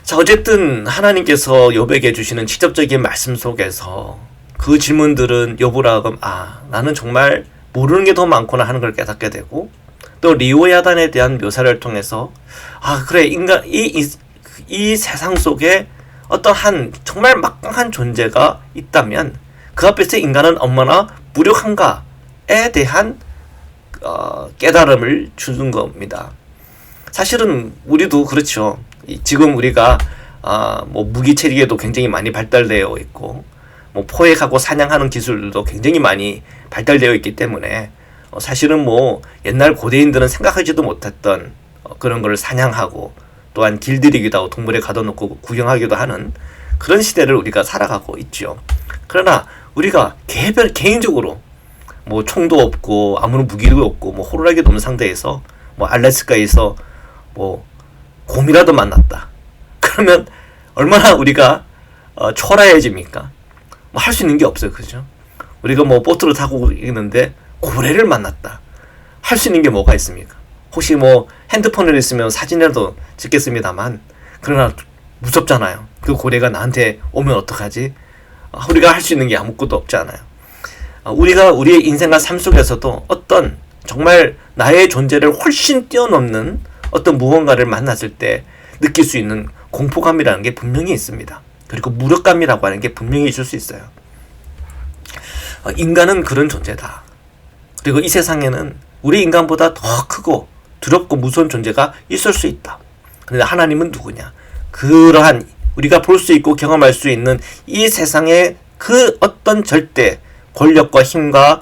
자, 어쨌든 하나님께서 욥에게 주시는 직접적인 말씀 속에서 그 질문들은 욥을 하금 나는 정말 모르는 게 더 많구나 하는 걸 깨닫게 되고 또 리오야단에 대한 묘사를 통해서 그래 인간 이 세상 속에 어떠한 정말 막강한 존재가 있다면 그 앞에서 인간은 얼마나 무력한가에 대한 깨달음을 주는 겁니다. 사실은 우리도 그렇죠. 지금 우리가 뭐 무기 체계도 굉장히 많이 발달되어 있고 뭐 포획하고 사냥하는 기술도 굉장히 많이 발달되어 있기 때문에 사실은 뭐 옛날 고대인들은 생각하지도 못했던 그런 걸 사냥하고 또한 길들이기도 하고 동물에 가둬놓고 구경하기도 하는 그런 시대를 우리가 살아가고 있죠. 그러나 우리가 개인적으로 뭐 총도 없고 아무런 무기도 없고 뭐 호루라기도 없는 상태에서 뭐 알래스카에서 뭐 곰이라도 만났다. 그러면 얼마나 우리가 초라해집니까? 뭐 할 수 있는 게 없어요. 그죠? 우리가 뭐 보트를 타고 있는데 고래를 만났다. 할 수 있는 게 뭐가 있습니까? 혹시 뭐 핸드폰을 있으면 사진이라도 찍겠습니다만, 그러나 무섭잖아요. 그 고래가 나한테 오면 어떡하지? 우리가 할 수 있는 게 아무것도 없잖아요. 우리가 우리의 인생과 삶 속에서도 어떤 정말 나의 존재를 훨씬 뛰어넘는 어떤 무언가를 만났을 때 느낄 수 있는 공포감이라는 게 분명히 있습니다. 그리고 무력감이라고 하는 게 분명히 있을 수 있어요. 인간은 그런 존재다. 그리고 이 세상에는 우리 인간보다 더 크고 두렵고 무서운 존재가 있을 수 있다. 그런데 하나님은 누구냐? 그러한 우리가 볼 수 있고 경험할 수 있는 이 세상의 그 어떤 절대 권력과 힘과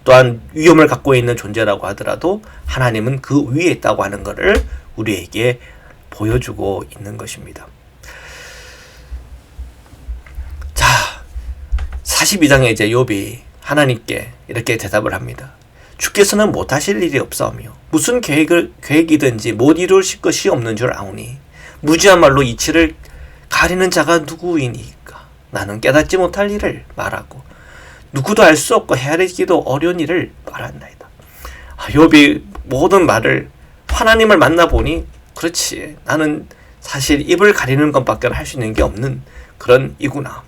또한 위험을 갖고 있는 존재라고 하더라도 하나님은 그 위에 있다고 하는 것을 우리에게 보여주고 있는 것입니다. 자, 42장에 이제 욥이 하나님께 이렇게 대답을 합니다. 주께서는 못하실 일이 없사오며 무슨 계획이든지 못 이룰 것이 없는 줄 아오니 무지한 말로 이치를 가리는 자가 누구이니까. 나는 깨닫지 못할 일을 말하고 누구도 알 수 없고 헤아리기도 어려운 일을 말한다이다. 욥이 모든 말을 하나님을 만나보니 그렇지, 나는 사실 입을 가리는 것밖에 할 수 있는 게 없는 그런 이구나.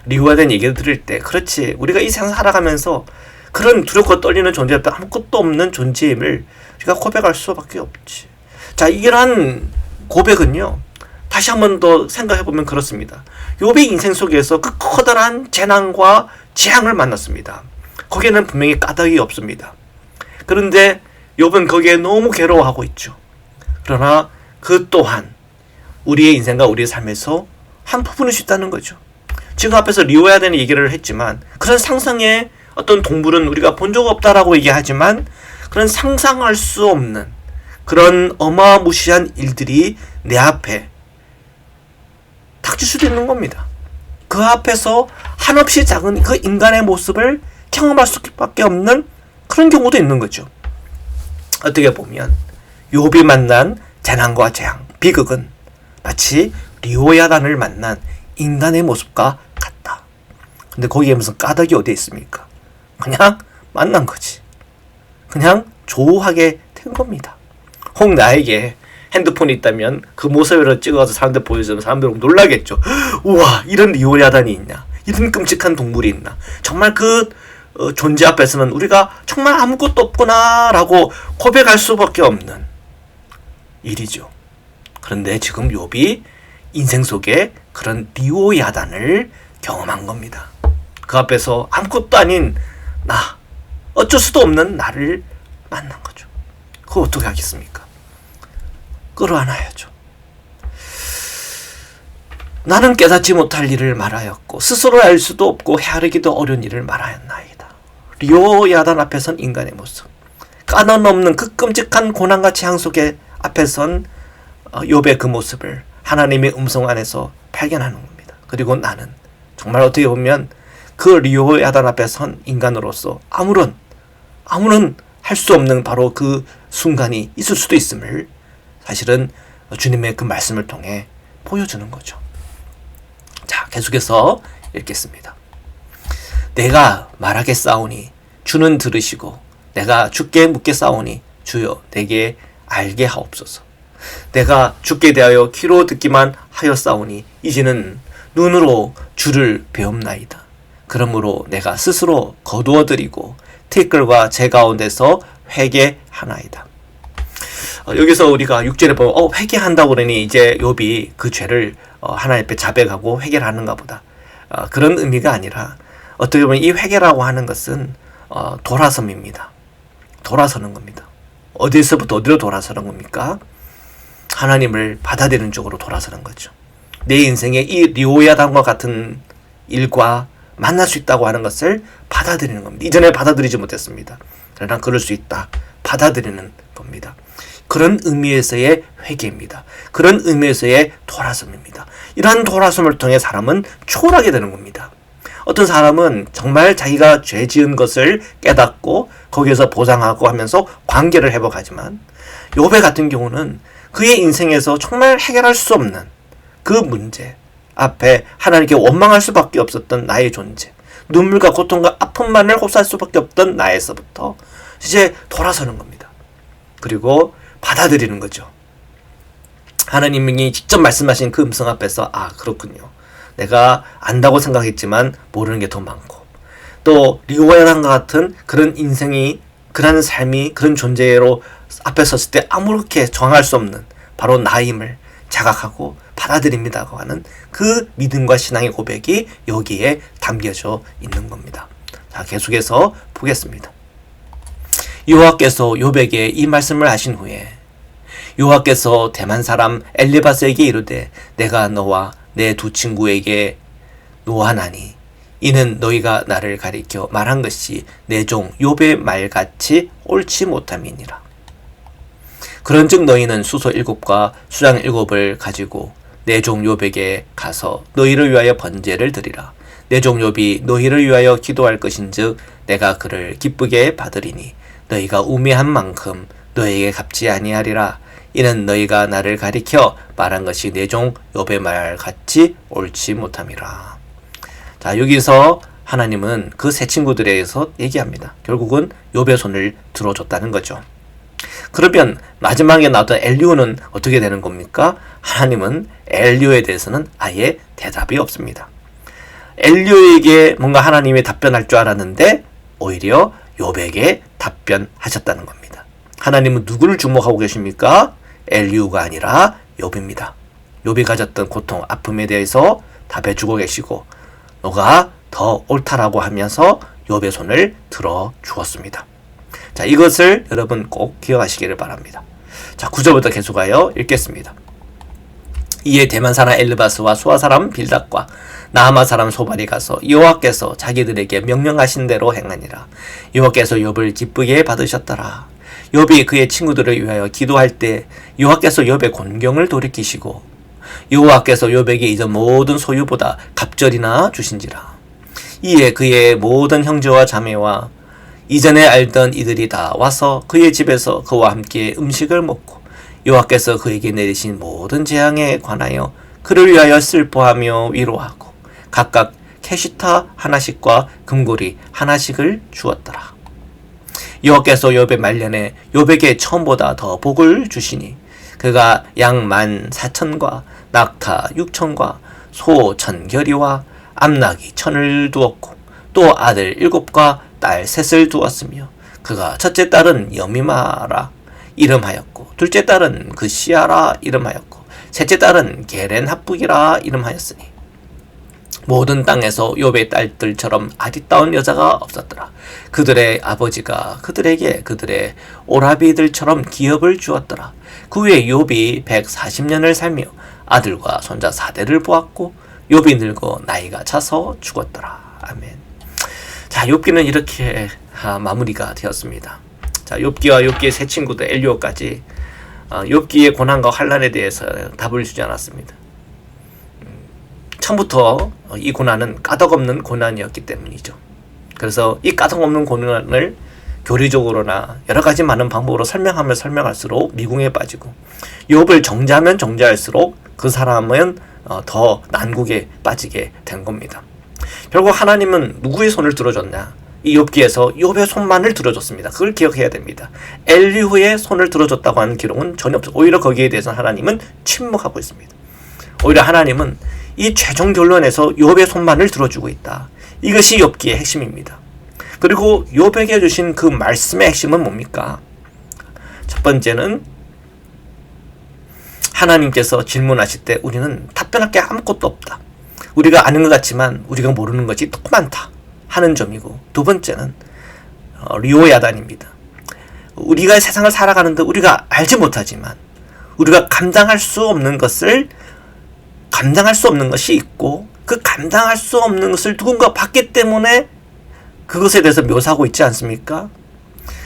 리후화된 얘기를 들을 때 그렇지, 우리가 이 세상 살아가면서 그런 두렵고 떨리는 존재 앞에 아무것도 없는 존재임을 우리가 고백할 수밖에 없지. 자, 이러한 고백은요, 다시 한 번 더 생각해보면 그렇습니다. 욥의 인생 속에서 그 커다란 재난과 재앙을 만났습니다. 거기에는 분명히 까닭이 없습니다. 그런데 욥은 거기에 너무 괴로워하고 있죠. 그러나 그 또한 우리의 인생과 우리의 삶에서 한 부분일 수 있다는 거죠. 지금 앞에서 리워야 되는 얘기를 했지만, 그런 상상의 어떤 동물은 우리가 본 적 없다라고 얘기하지만, 그런 상상할 수 없는 그런 어마무시한 일들이 내 앞에 닥칠 수도 있는 겁니다. 그 앞에서 한없이 작은 그 인간의 모습을 경험할 수밖에 없는 그런 경우도 있는 거죠. 어떻게 보면 욥이 만난 재난과 재앙, 비극은 마치 리호야단을 만난 인간의 모습과 같다. 근데 거기에 무슨 까닭이 어디에 있습니까? 그냥 만난 거지. 그냥 조우하게 된 겁니다. 혹 나에게 핸드폰이 있다면 그 모습으로 찍어서 사람들 보여주면 사람들은 놀라겠죠. 우와, 이런 리오야단이 있냐, 이런 끔찍한 동물이 있나. 정말 그 존재 앞에서는 우리가 정말 아무것도 없구나 라고 고백할 수밖에 없는 일이죠. 그런데 지금 욥이 인생 속에 그런 리오야단을 경험한 겁니다. 그 앞에서 아무것도 아닌 나, 어쩔 수도 없는 나를 만난 거죠. 그거 어떻게 하겠습니까? 끌어안아야죠. 나는 깨닫지 못할 일을 말하였고 스스로 알 수도 없고 헤아리기도 어려운 일을 말하였나이다. 리오야단 앞에선 인간의 모습, 까다없는 그 끔찍한 고난과 재앙 속에 앞에선 욥의 그 모습을 하나님의 음성 안에서 발견하는 겁니다. 그리고 나는 정말 어떻게 보면 그 리오야단 앞에선 인간으로서 아무런 할 수 없는 바로 그 순간이 있을 수도 있음을 사실은 주님의 그 말씀을 통해 보여주는 거죠. 자, 계속해서 읽겠습니다. 내가 말하겠사오니 주는 들으시고 내가 주께 묻겠사오니 주여 내게 알게 하옵소서. 내가 주께 대하여 귀로 듣기만 하였사오니 이제는 눈으로 주를 배움나이다. 그러므로 내가 스스로 거두어드리고 티끌과 제 가운데서 회개하나이다. 여기서 우리가 6절에 보면 회개한다고 그러니 이제 욥이 그 죄를 하나님 앞에 자백하고 회개를 하는가 보다. 그런 의미가 아니라 어떻게 보면 이 회개라고 하는 것은 돌아섬입니다. 돌아서는 겁니다. 어디서부터 어디로 돌아서는 겁니까? 하나님을 받아들이는 쪽으로 돌아서는 거죠. 내 인생에 이 리오야단과 같은 일과 만날 수 있다고 하는 것을 받아들이는 겁니다. 이전에 받아들이지 못했습니다. 그러나 그럴 수 있다. 받아들이는 겁니다. 그런 의미에서의 회개입니다. 그런 의미에서의 돌아섬입니다. 이러한 돌아섬을 통해 사람은 초월하게 되는 겁니다. 어떤 사람은 정말 자기가 죄 지은 것을 깨닫고 거기에서 보상하고 하면서 관계를 회복하지만 욥의 같은 경우는 그의 인생에서 정말 해결할 수 없는 그 문제 앞에 하나님께 원망할 수밖에 없었던 나의 존재, 눈물과 고통과 아픔만을 호소할 수밖에 없던 나에서부터 이제 돌아서는 겁니다. 그리고 받아들이는 거죠. 하나님이 직접 말씀하신 그 음성 앞에서 그렇군요. 내가 안다고 생각했지만 모르는 게 더 많고, 또 리오야단과 같은 그런 인생이, 그런 삶이, 그런 존재로 앞에 섰을 때 아무렇게 정할 수 없는 바로 나임을 자각하고 받아들입니다고 하는 그 믿음과 신앙의 고백이 여기에 담겨져 있는 겁니다. 자, 계속해서 보겠습니다. 여호와께서 욥에게 이 말씀을 하신 후에 여호와께서 대만 사람 엘리바스에게 이르되 내가 너와 내 두 친구에게 노하나니 이는 너희가 나를 가리켜 말한 것이 내 종 욥의 말같이 옳지 못함이니라. 그런즉 너희는 수소 7과 수장 7을 가지고 내 종 욥에게 가서 너희를 위하여 번제를 드리라. 내 종 욥이 너희를 위하여 기도할 것인즉 내가 그를 기쁘게 받으리니 너희가 우매한 만큼 너희에게 갚지 아니하리라. 이는 너희가 나를 가리켜 말한 것이 내 종 욥의 말같이 옳지 못함이라. 자, 여기서 하나님은 그 세 친구들에 대해서 얘기합니다. 결국은 욥의 손을 들어줬다는 거죠. 그러면 마지막에 나왔던 엘리후는 어떻게 되는 겁니까? 하나님은 엘리후에 대해서는 아예 대답이 없습니다. 엘리후에게 뭔가 하나님이 답변할 줄 알았는데 오히려 욥에게 답변하셨다는 겁니다. 하나님은 누구를 주목하고 계십니까? 엘리후가 아니라 욥입니다. 욥이 가졌던 고통, 아픔에 대해서 답해주고 계시고 너가 더 옳다라고 하면서 욥의 손을 들어 주었습니다. 자, 이것을 여러분 꼭 기억하시기를 바랍니다. 자, 9절부터 계속하여 읽겠습니다. 이에 대만 사람 엘르바스와 수아 사람 빌닷과 나하마 사람 소발이 가서 여호와께서 자기들에게 명령하신 대로 행하니라. 여호와께서 욥을 기쁘게 받으셨더라. 욥이 그의 친구들을 위하여 기도할 때 여호와께서 욥의 곤경을 돌이키시고 여호와께서 욥에게 이전 모든 소유보다 갑절이나 주신지라. 이에 그의 모든 형제와 자매와 이전에 알던 이들이 다 와서 그의 집에서 그와 함께 음식을 먹고 여호와께서 그에게 내리신 모든 재앙에 관하여 그를 위하여 슬퍼하며 위로하고 각각 캐시타 하나씩과 금고리 하나씩을 주었더라. 여호와께서 욥의 말년에 욥에게 처음보다 더 복을 주시니 그가 양 14,000과 낙타 6,000과 소 1,000결이와 암낙이 1,000을 두었고 또 아들 7과 딸 3을 두었으며 그가 첫째 딸은 여미마라 이름하였고 둘째 딸은 그시아라 이름하였고 셋째 딸은 게렌합북이라 이름하였으니 모든 땅에서 욥의 딸들처럼 아리따운 여자가 없었더라. 그들의 아버지가 그들에게 그들의 오라비들처럼 기업을 주었더라. 그 후에 욥이 140년을 살며 아들과 손자 4대를 보았고 욥이 늙어 나이가 차서 죽었더라. 아멘. 자, 욥기는 이렇게 마무리가 되었습니다. 자, 욥기와 욥기의 세 친구들 엘리후까지 욥기의 고난과 환난에 대해서 답을 주지 않았습니다. 처음부터 이 고난은 까닭없는 고난이었기 때문이죠. 그래서 이 까닭없는 고난을 교리적으로나 여러 가지 많은 방법으로 설명하면 설명할수록 미궁에 빠지고 욥을 정죄하면 정죄할수록 그 사람은 더 난국에 빠지게 된 겁니다. 결국 하나님은 누구의 손을 들어줬냐? 이 욥기에서 욥의 손만을 들어줬습니다. 그걸 기억해야 됩니다. 엘리후의 손을 들어줬다고 하는 기록은 전혀 없어요. 오히려 거기에 대해서 하나님은 침묵하고 있습니다. 오히려 하나님은 이 최종 결론에서 욥의 손만을 들어주고 있다. 이것이 욥기의 핵심입니다. 그리고 욥에게 주신 그 말씀의 핵심은 뭡니까? 첫 번째는 하나님께서 질문하실 때 우리는 답변할 게 아무것도 없다. 우리가 아는 것 같지만 우리가 모르는 것이 또 많다 하는 점이고, 두 번째는 리오야단입니다. 우리가 세상을 살아가는데 우리가 알지 못하지만 우리가 감당할 수 없는 것을 감당할 수 없는 것이 있고, 그 감당할 수 없는 것을 누군가 봤기 때문에 그것에 대해서 묘사하고 있지 않습니까?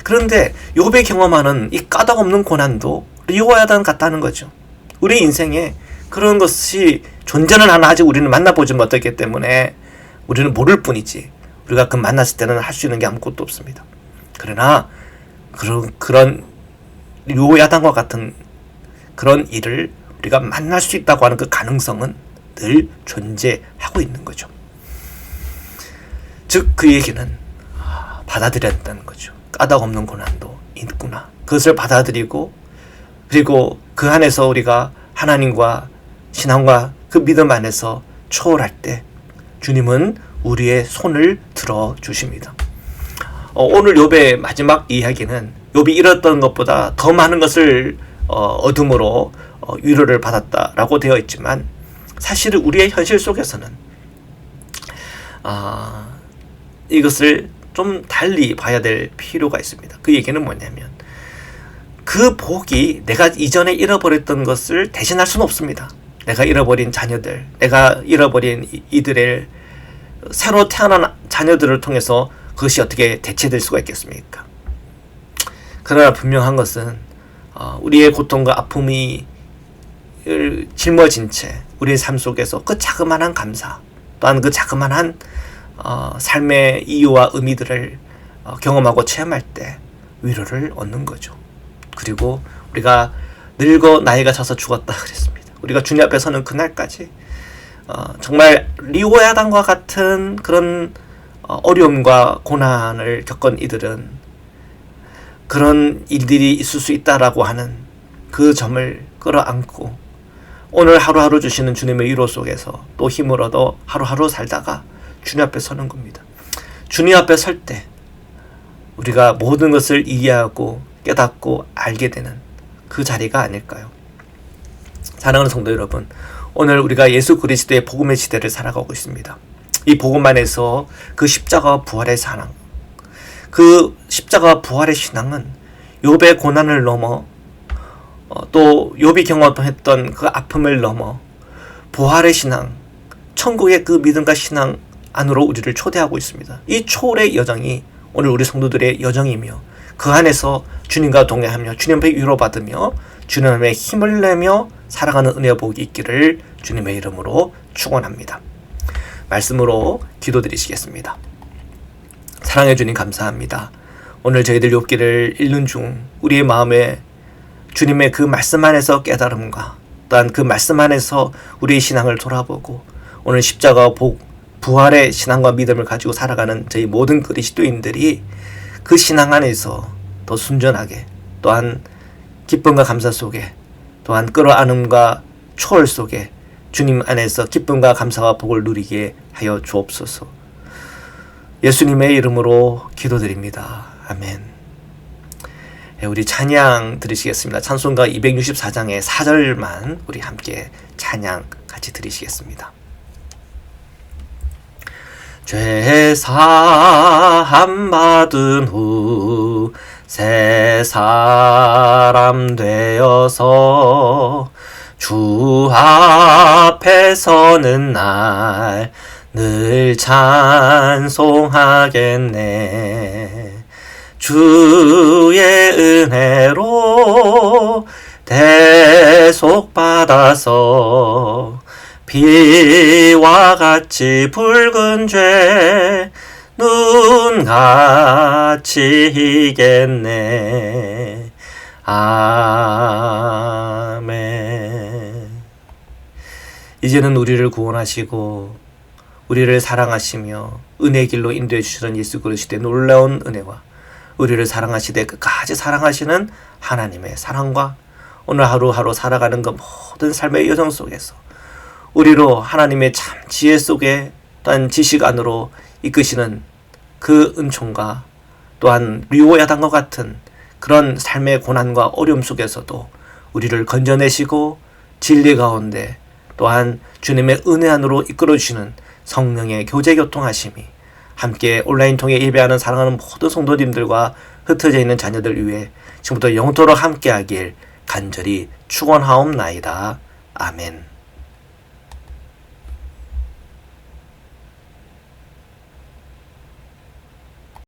그런데 욥이 경험하는 이 까닭없는 고난도 리오야단 같다는 거죠. 우리 인생에 그런 것이 존재는 하나 아직 우리는 만나보지 못했기 때문에 우리는 모를 뿐이지, 우리가 그 만났을 때는 할 수 있는 게 아무것도 없습니다. 그러나 그런 리오야단과 같은 그런 일을 우리가 만날 수 있다고 하는 그 가능성은 늘 존재하고 있는 거죠. 즉 그 얘기는 받아들여야 된다는 거죠. 까닭없는 고난도 있구나. 그것을 받아들이고 그리고 그 안에서 우리가 하나님과 신앙과 그 믿음 안에서 초월할 때 주님은 우리의 손을 들어주십니다. 오늘 욥의 마지막 이야기는 욥이 잃었던 것보다 더 많은 것을 얻음으로 위로를 받았다라고 되어 있지만 사실은 우리의 현실 속에서는 이것을 좀 달리 봐야 될 필요가 있습니다. 그 얘기는 뭐냐면 그 복이 내가 이전에 잃어버렸던 것을 대신할 수는 없습니다. 내가 잃어버린 자녀들, 내가 잃어버린 이들의 새로 태어난 자녀들을 통해서 그것이 어떻게 대체될 수가 있겠습니까? 그러나 분명한 것은 우리의 고통과 아픔이 짊어진 채 우리의 삶 속에서 그 자그마한 감사 또한 그 자그마한 삶의 이유와 의미들을 경험하고 체험할 때 위로를 얻는 거죠. 그리고 우리가 늙어 나이가 차서 죽었다 그랬습니다. 우리가 주님 앞에 서는 그날까지 정말 리오야단과 같은 그런 어려움과 고난을 겪은 이들은 그런 일들이 있을 수 있다라고 하는 그 점을 끌어안고 오늘 하루하루 주시는 주님의 위로 속에서 또 힘을 얻어 하루하루 살다가 주님 앞에 서는 겁니다. 주님 앞에 설 때 우리가 모든 것을 이해하고 깨닫고 알게 되는 그 자리가 아닐까요? 사랑하는 성도 여러분, 오늘 우리가 예수 그리스도의 복음의 시대를 살아가고 있습니다. 이 복음 안에서 그 십자가와 부활의 신앙, 그 십자가와 부활의 신앙은 욥의 고난을 넘어 또 욥이 경험했던 그 아픔을 넘어 부활의 신앙, 천국의 그 믿음과 신앙 안으로 우리를 초대하고 있습니다. 이 초월의 여정이 오늘 우리 성도들의 여정이며 그 안에서 주님과 동행하며 주님의 위로받으며 주님의 힘을 내며 살아가는 은혜와 복이 있기를 주님의 이름으로 축원합니다. 말씀으로 기도드리시겠습니다. 사랑해 주님 감사합니다. 오늘 저희들 욥기를 읽는 중 우리의 마음에 주님의 그 말씀 안에서 깨달음과 또한 그 말씀 안에서 우리의 신앙을 돌아보고 오늘 십자가와 부활의 신앙과 믿음을 가지고 살아가는 저희 모든 그리스도인들이 그 신앙 안에서 더 순전하게 또한 기쁨과 감사 속에 또한 끌어안음과 초월 속에 주님 안에서 기쁨과 감사와 복을 누리게 하여 주옵소서. 예수님의 이름으로 기도드립니다. 아멘. 우리 찬양 드리시겠습니다. 찬송가 264장의 4절만 우리 함께 찬양 같이 드리시겠습니다. 죄 사함 받은 후 새 사람 되어서 주 앞에 서는 날 늘 찬송하겠네. 주의 은혜로 대속받아서 비와 같이 붉은 죄 눈같이 이겠네. 아멘. 이제는 우리를 구원하시고 우리를 사랑하시며 은혜의 길로 인도해 주시는 예수 그리스도의 놀라운 은혜와 우리를 사랑하시되 끝까지 사랑하시는 하나님의 사랑과 오늘 하루하루 살아가는 그 모든 삶의 여정 속에서 우리로 하나님의 참 지혜 속에 또한 지식 안으로 이끄시는 그 은총과 또한 리오야단과 같은 그런 삶의 고난과 어려움 속에서도 우리를 건져내시고 진리 가운데 또한 주님의 은혜 안으로 이끌어주시는 성령의 교제 교통하심이 함께 온라인 통해 예배하는 사랑하는 모든 성도님들과 흩어져 있는 자녀들 위해 지금부터 영토록 함께하길 간절히 축원하옵나이다. 아멘.